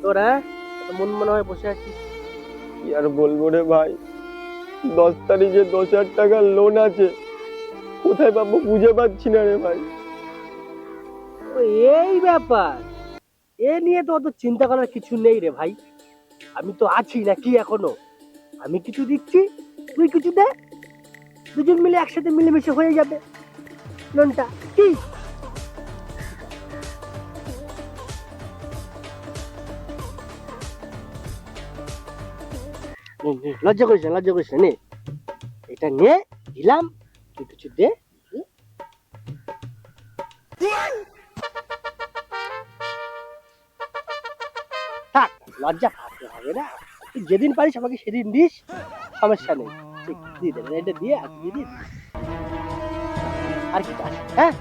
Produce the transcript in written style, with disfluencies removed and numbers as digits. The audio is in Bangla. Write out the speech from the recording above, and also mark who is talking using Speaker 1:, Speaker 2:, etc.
Speaker 1: তোর হ্যাঁ মন মনে হয় বসে আছিস?
Speaker 2: কি আর বলবো রে ভাই, 10 তারিখে 10,000 টাকার লোন আছে, কোথায় পাবো বুঝে পাচ্ছি না রে ভাই।
Speaker 1: ও এই ব্যাপার, এ নিয়ে তো অত চিন্তা করার কিছু নেই রে ভাই। আমি তো আছি নাকি এখনো, আমি কিছু দিচ্ছি, তুই কিছু দে, দুজন মিলে একসাথে মিলেমিশে হয়ে যাবে লোনটা, কি? লজ্জা করিস না, লজ্জা করিস না, নে এটা নিয়ে দিলাম, তুই কিছু দে। থাক, লজ্জা পাতে হবে না, তুই যেদিন পারিস আমাকে সেদিন দিস, সমস্যা নেই, ঠিক দিয়ে দেবেন, এটা দিয়ে আর দিয়ে দিস আর কি আছে, হ্যাঁ?